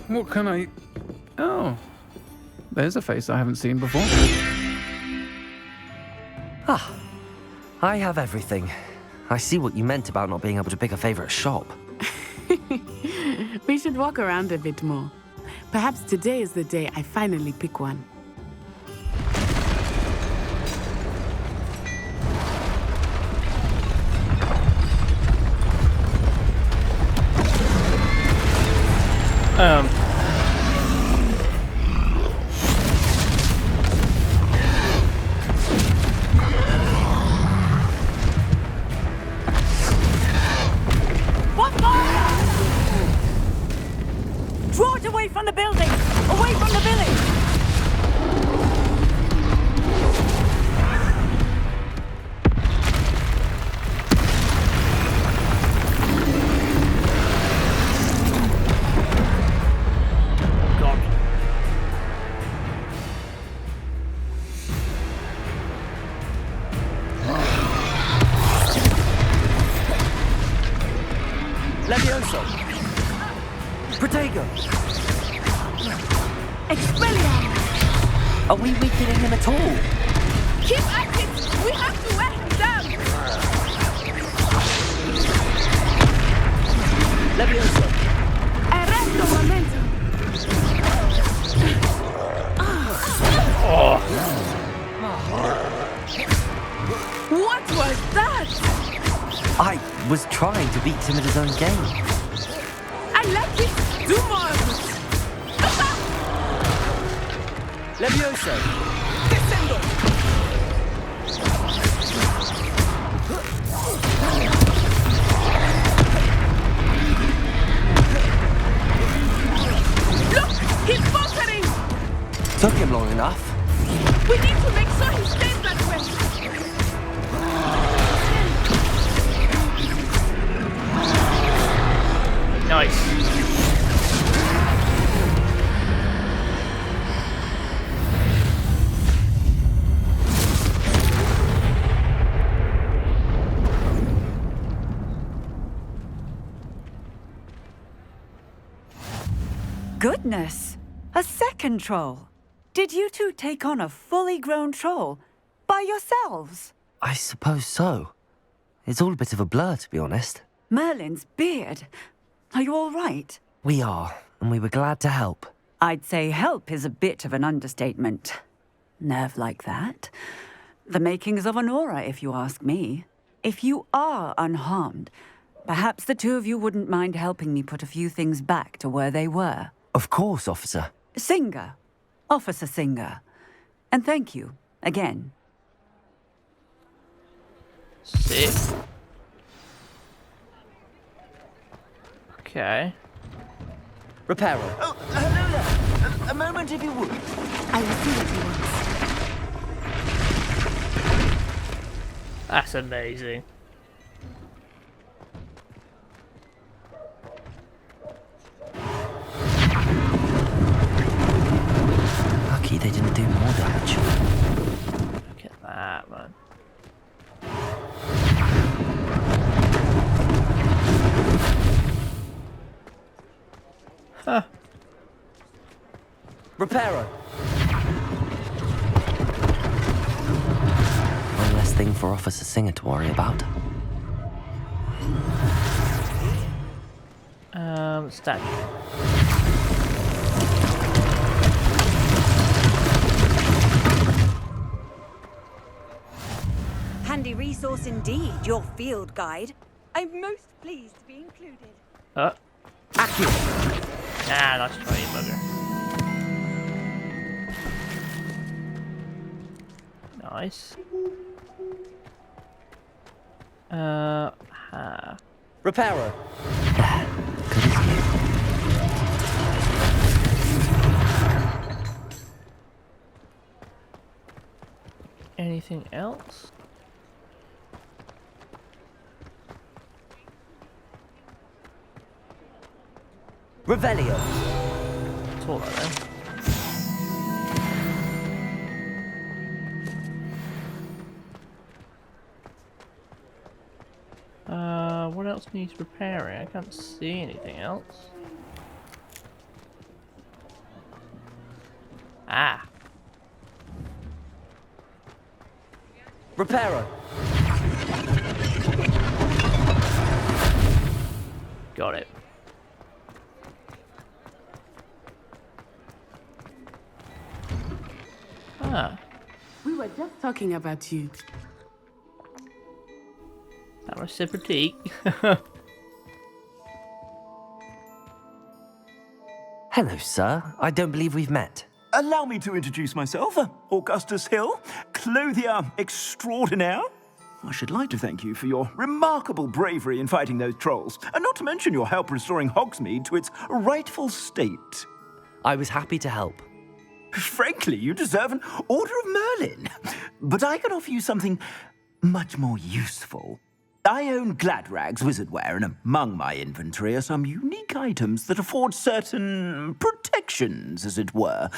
What can I... Oh, there's a face I haven't seen before. Ah, I have everything. I see what you meant about not being able to pick a favorite shop. We should walk around a bit more. Perhaps today is the day I finally pick one. What fire? Draw it away from the building! Away from the village! Levioso! Protego! Expelliarmus! Are we weakening him at all? Keep at it! We have to wear him down! Levioso! Arresto momentum! What was that? I was trying to beat him at his own game. I like it! Do more of it! Levioso! Descendo! Look! He's faltering! Took him long enough. We need to make sure he stays that way! Nice. Goodness! A second troll! Did you two take on a fully grown troll? By yourselves? I suppose so. It's all a bit of a blur, to be honest. Merlin's beard. Are you all right? We are, and we were glad to help. I'd say help is a bit of an understatement. Nerve like that. The makings of an aura, if you ask me. If you are unharmed, perhaps the two of you wouldn't mind helping me put a few things back to where they were. Of course, officer. Singer. Officer Singer. And thank you, again. Sick. Okay. Reparo. Oh, hello there. A moment, if you would. I will see what he wants. That's amazing. Lucky they didn't do more damage. Look at that, man. Huh. Reparo. One less thing for Officer Singer to worry about. Statue. Handy resource indeed, your field guide. I'm most pleased to be included. Accurate. Ah, nice try, you bugger. Nice. Reparo. Good as you. Anything else? Revelio. That's all right then. What else needs repairing? I can't see anything else. Ah. Reparo. Got it. Ah. We were just talking about you. That was critique. Hello, sir. I don't believe we've met. Allow me to introduce myself, Augustus Hill, clothier extraordinaire. I should like to thank you for your remarkable bravery in fighting those trolls, and not to mention your help restoring Hogsmeade to its rightful state. I was happy to help. Frankly, you deserve an Order of Merlin. But I can offer you something much more useful. I own Gladrag's wizardware, and among my inventory are some unique items that afford certain protections, as it were.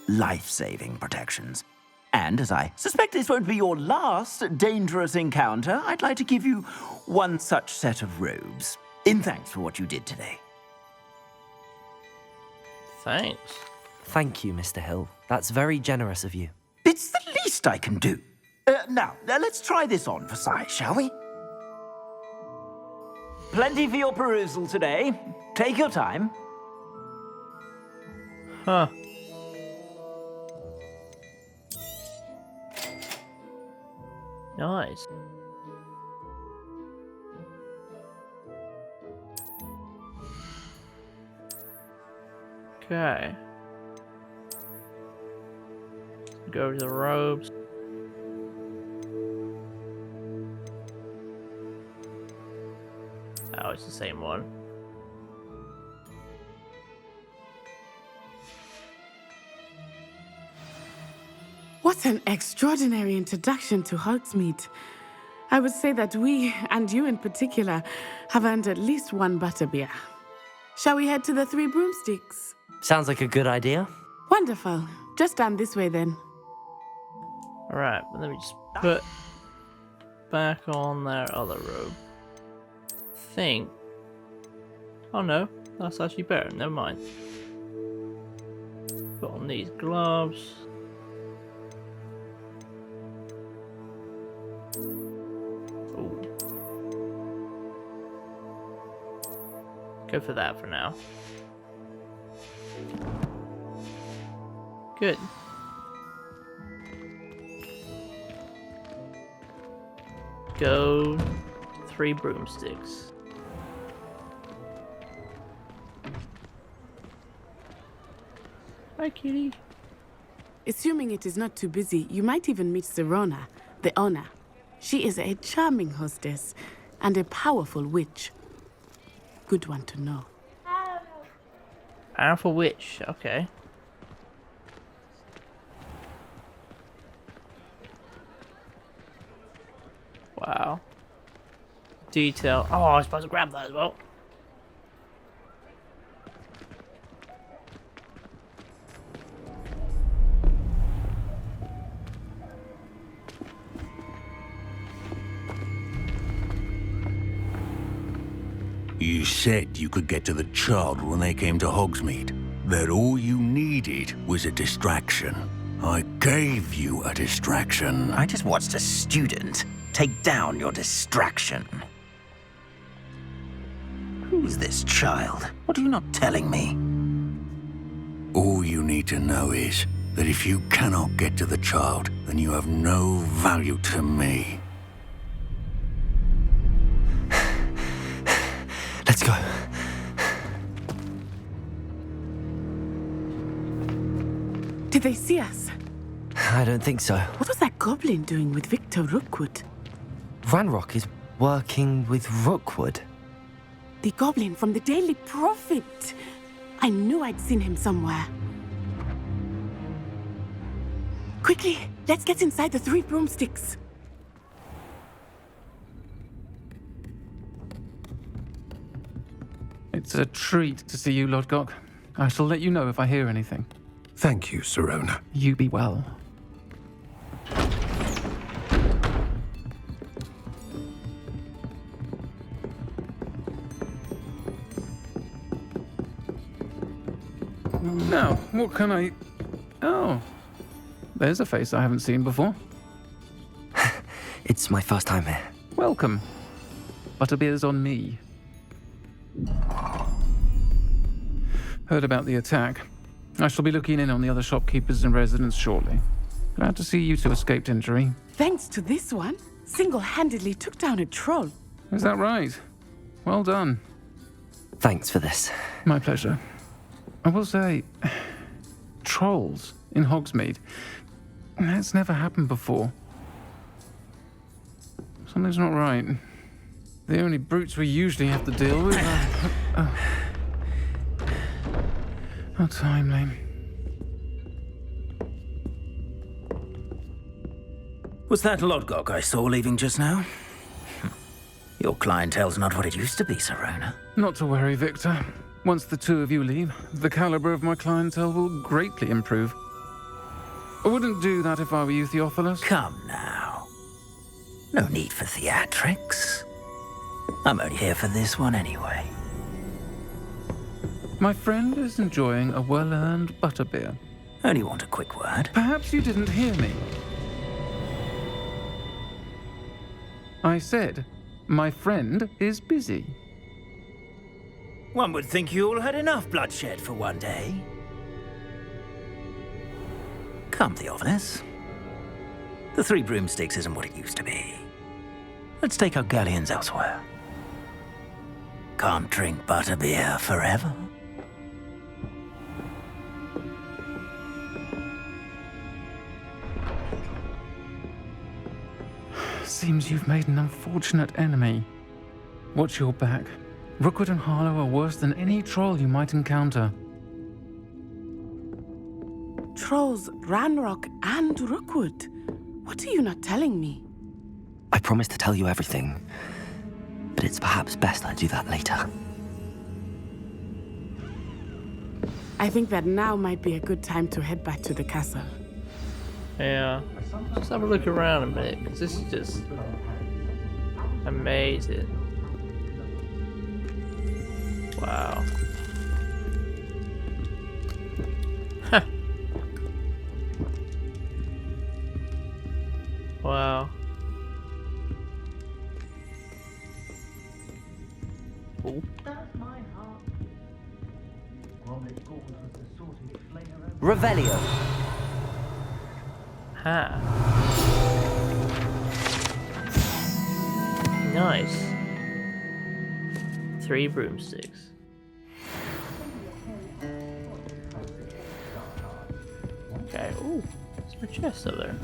Life-saving protections. And as I suspect this won't be your last dangerous encounter, I'd like to give you one such set of robes, in thanks for what you did today. Thanks. Thank you, Mr. Hill. That's very generous of you. It's the least I can do. Now, let's try this on for size, shall we? Plenty for your perusal today. Take your time. Huh. Nice. Okay. Go to the robes. Oh, it's the same one. What an extraordinary introduction to Hogsmeade. I would say that we, and you in particular, have earned at least one butterbeer. Shall we head to the Three Broomsticks? Sounds like a good idea. Wonderful. Just down this way then. Alright, let me just put back on their other robe. Think. Oh no, that's actually better. Never mind. Put on these gloves. Ooh. Go for that for now. Good. Go Three Broomsticks. Hi, kitty. Assuming it is not too busy, you might even meet Sirona, the owner. She is a charming hostess and a powerful witch. Good one to know. Powerful witch, okay. Wow. Detail. Oh, I was supposed to grab that as well. You said you could get to the child when they came to Hogsmeade. That all you needed was a distraction. I gave you a distraction. I just watched a student take down your distraction. Who's this child? What are you not telling me? All you need to know is that if you cannot get to the child, then you have no value to me. Let's go. Did they see us? I don't think so. What was that goblin doing with Victor Rookwood? Ranrock is working with Rookwood. The goblin from the Daily Prophet. I knew I'd seen him somewhere. Quickly, let's get inside the Three Broomsticks. It's a treat to see you, Lodgok. I shall let you know if I hear anything. Thank you, Sirona. You be well. Now, what can I... Oh, there's a face I haven't seen before. It's my first time here. Welcome. Butterbeer's on me. Heard about the attack. I shall be looking in on the other shopkeepers and residents shortly. Glad to see you two escaped injury. Thanks to this one, single-handedly took down a troll. Is that right? Well done. Thanks for this. My pleasure. I will say, trolls in Hogsmeade. That's never happened before. Something's not right. The only brutes we usually have to deal with are... How timely. Was that Lodgok I saw leaving just now? Your clientele's not what it used to be, Sirona. Not to worry, Victor. Once the two of you leave, the caliber of my clientele will greatly improve. I wouldn't do that if I were you, Theophilus. Come now. No need for theatrics. I'm only here for this one anyway. My friend is enjoying a well-earned butterbeer. Only want a quick word. Perhaps you didn't hear me. I said, my friend is busy. One would think you all had enough bloodshed for one day. Come, Theophilus. The Three Broomsticks isn't what it used to be. Let's take our galleons elsewhere. Can't drink butterbeer forever. Seems you've made an unfortunate enemy. Watch your back. Rookwood and Harlow are worse than any troll you might encounter. Trolls, Ranrock, and Rookwood. What are you not telling me? I promise to tell you everything, but it's perhaps best I do that later. I think that now might be a good time to head back to the castle. Yeah. Just have a look around a minute, because this is just amazing. Wow. Huh. Wow. Ooh. Revelio. Ha. Nice. Three Broomsticks. Okay, ooh, there's my chest up there.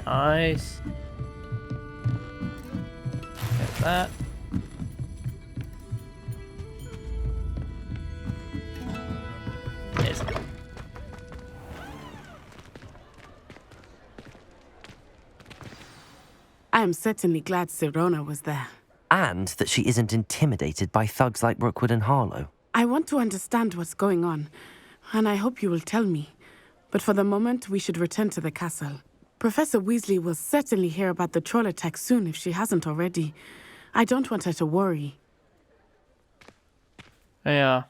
Nice. Get that. There's it. I am certainly glad Sirona was there. And that she isn't intimidated by thugs like Rookwood and Harlow. I want to understand what's going on, and I hope you will tell me. But for the moment, we should return to the castle. Professor Weasley will certainly hear about the troll attack soon if she hasn't already. I don't want her to worry. Yeah.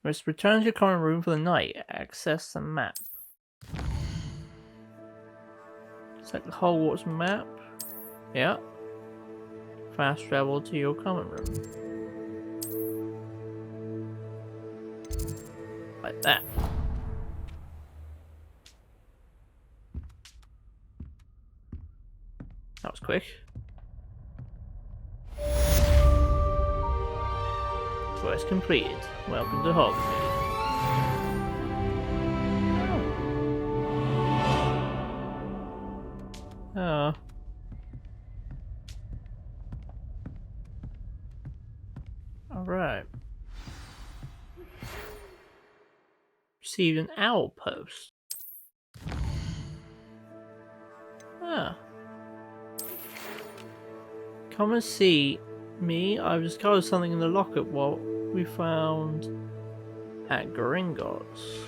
Let's return to your common room for the night. Access the map. Select the Hogwarts map. Yeah. Fast travel to your common room. Like that. That was quick. Quest completed. Welcome to Hogsmeade. Oh. Alright. Received an owl post. Ah. Come and see me. I've discovered something in the locket what we found at Gringotts.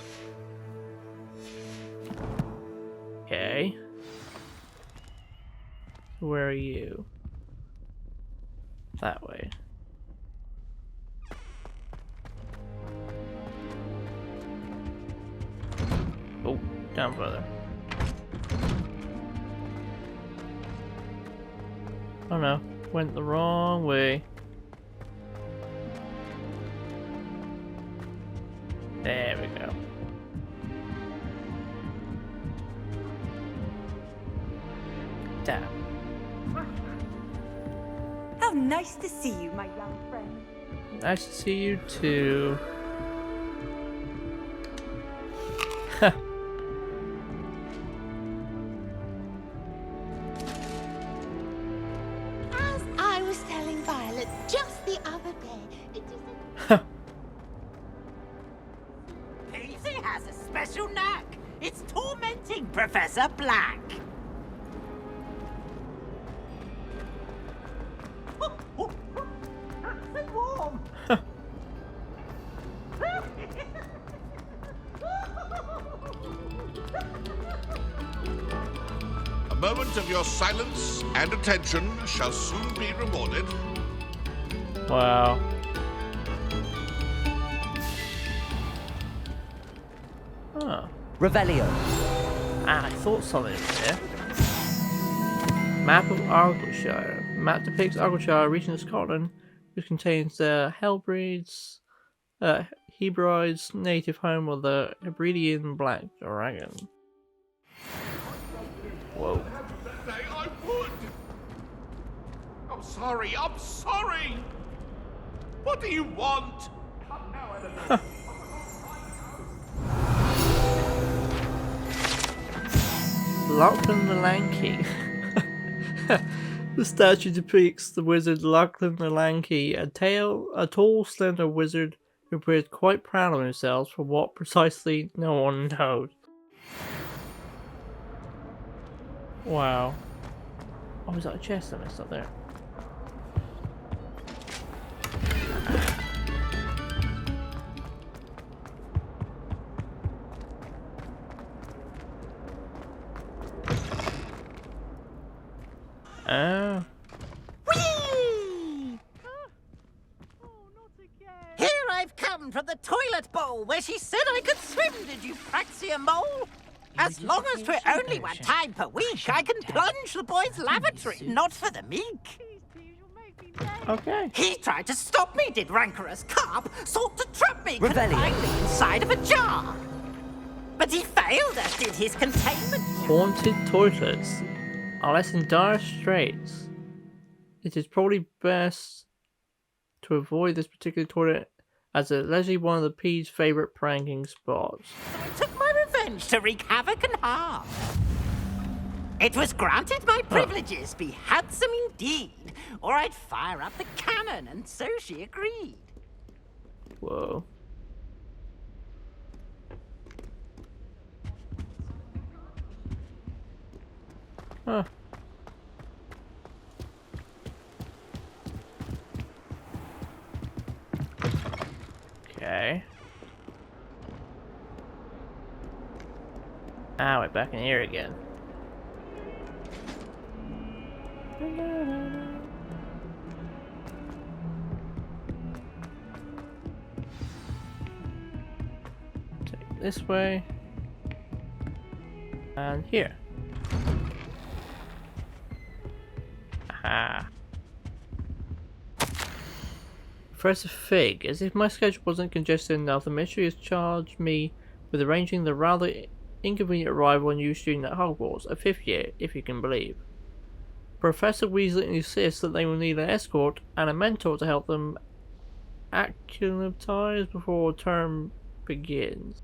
Okay. Where are you? That way. Down further. Oh no, went the wrong way. There we go. Damn. How nice to see you, my young friend. Nice to see you too. As I was telling Violet just the other day, it is Paisley has a special knack. It's tormenting Professor Black. Nice and warm. A moment of your silence and attention shall soon be rewarded. Wow. Huh. Revelio. Ah, I thought something was there. Map of Argyllshire. Map depicts Argyllshire, a region of Scotland, which contains the Hellbreeds, Hebrides' native home of the Hebridean Black Dragon. Whoa. Say I would. I'm sorry. I'm sorry. What do you want? Lachlan the Lanky. The statue depicts the wizard Lachlan the Lanky, a tall, slender wizard who appears quite proud of himself for what precisely no one knows. Wow. Oh, is that a chest I missed up there? Oh. Whee! Here I've come from the toilet bowl where she said I could swim, did you praxia mole? As long as 'twere only one time per week, I can plunge the boys' lavatory, not for the meek. Okay. He tried to stop me, did rancorous carp, sought to trap me, Revelio. confined me inside of a jar. But he failed, as did his containment. Haunted toilets. Unless in dire straits, it is probably best to avoid this particular toilet as it's allegedly one of the P's favourite pranking spots. So I took my revenge to wreak havoc and harm. It was granted my privileges be handsome indeed, or I'd fire up the cannon, and so she agreed. Whoa. Huh. Okay. Ah, we're back in here again. Take this way. And here. Aha. Professor Fig, as if my schedule wasn't congested enough, the ministry has charged me with arranging the rather inconvenient arrival of a new student at Hogwarts, a 5th year, if you can believe. Professor Weasley insists that they will need an escort and a mentor to help them acclimatize before term begins.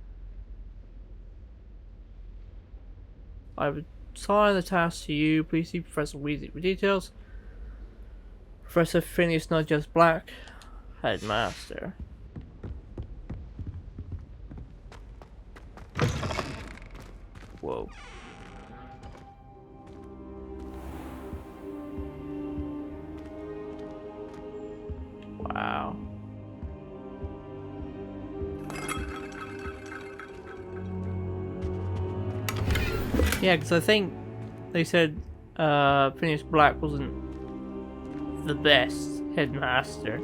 I've assigned the task to you. Please see Professor Weasley for details. Professor Phineas Not Just Black, Headmaster. Whoa. Wow. Yeah, because I think they said Phineas Black wasn't the best headmaster.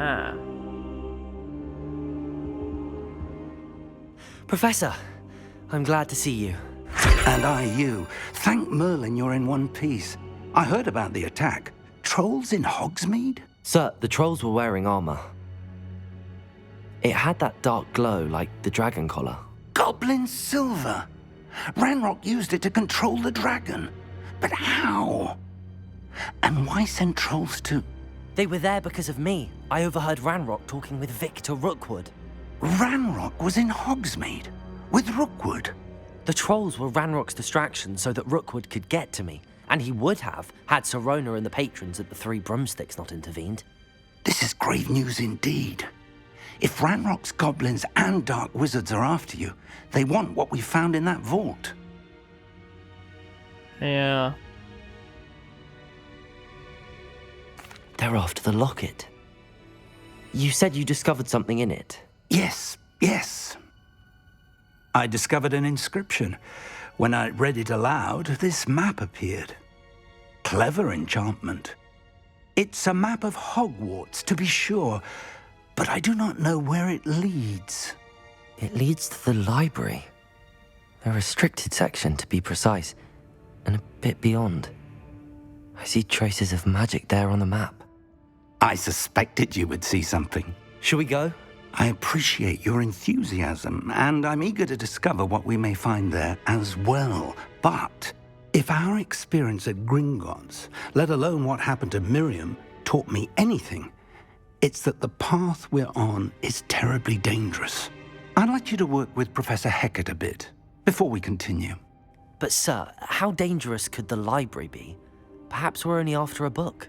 Aha. Professor, I'm glad to see you. And I you. Thank Merlin you're in one piece. I heard about the attack. Trolls in Hogsmeade? Sir, the trolls were wearing armor. It had that dark glow like the dragon collar. Goblin silver. Ranrock used it to control the dragon. But how? And why send trolls to... They were there because of me. I overheard Ranrock talking with Victor Rookwood. Ranrock was in Hogsmeade with Rookwood. The trolls were Ranrock's distraction so that Rookwood could get to me. And he would have, had Sirona and the patrons at the Three Broomsticks not intervened. This is grave news indeed. If Ranrock's goblins and dark wizards are after you, they want what we found in that vault. Yeah. They're after the locket. You said you discovered something in it. Yes. I discovered an inscription. When I read it aloud, this map appeared. Clever enchantment. It's a map of Hogwarts, to be sure, but I do not know where it leads. It leads to the library. A restricted section, to be precise, and a bit beyond. I see traces of magic there on the map. I suspected you would see something. Shall we go? I appreciate your enthusiasm, and I'm eager to discover what we may find there as well. But if our experience at Gringotts, let alone what happened to Miriam, taught me anything, it's that the path we're on is terribly dangerous. I'd like you to work with Professor Hecat a bit before we continue. But sir, how dangerous could the library be? Perhaps we're only after a book.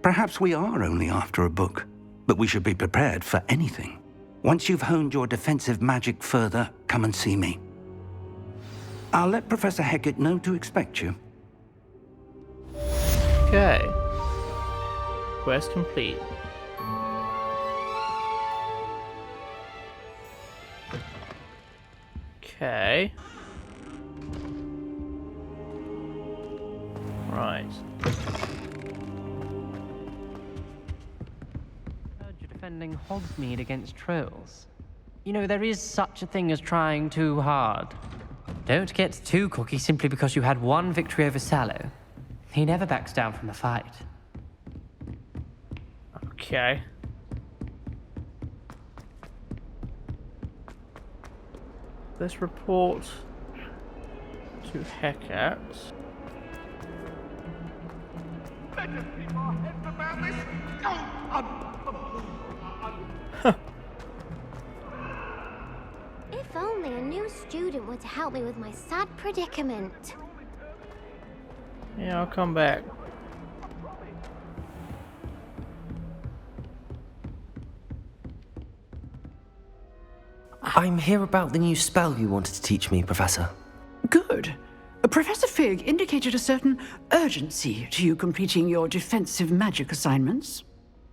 Perhaps we are only after a book, but we should be prepared for anything. Once you've honed your defensive magic further, come and see me. I'll let Professor Hecat know to expect you. Okay. Quest complete. Okay. Right. You're defending Hogsmeade against trolls. You know, there is such a thing as trying too hard. Don't get too cocky simply because you had one victory over Sallow. He never backs down from a fight. Okay. Let's report to Hecat. Let us keep our heads about this. If only a new student were to help me with my sad predicament. Yeah, I'll come back. I'm here about the new spell you wanted to teach me, Professor. Good. Professor Fig indicated a certain urgency to you completing your defensive magic assignments.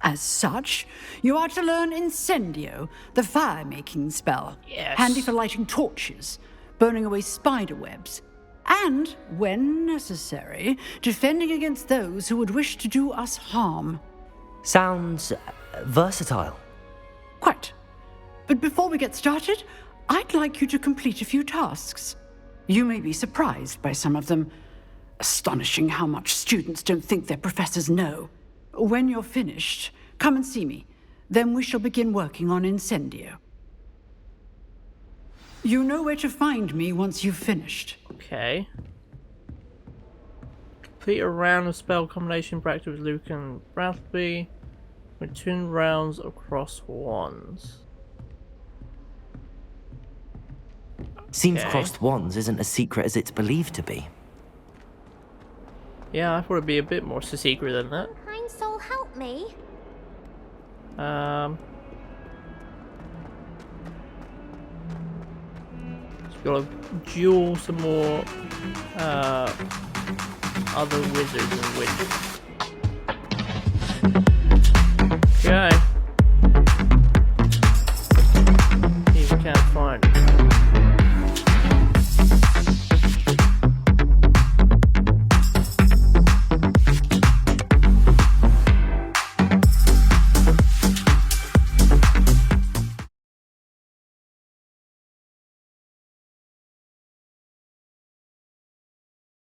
As such, you are to learn Incendio, the fire-making spell. Yes. Handy for lighting torches, burning away spider webs, and, when necessary, defending against those who would wish to do us harm. Sounds versatile. Quite. But before we get started, I'd like you to complete a few tasks. You may be surprised by some of them. Astonishing how much students don't think their professors know. When you're finished, come and see me. Then we shall begin working on Incendio. You know where to find me once you've finished. Okay. Complete a round of spell combination practice with Luke and Rathby with 2 rounds across wands. Seems Okay. crossed wands isn't as secret as it's believed to be. Yeah, I thought it'd be a bit more secret than that. Kind soul, help me. Just gotta duel some more other wizards and witches.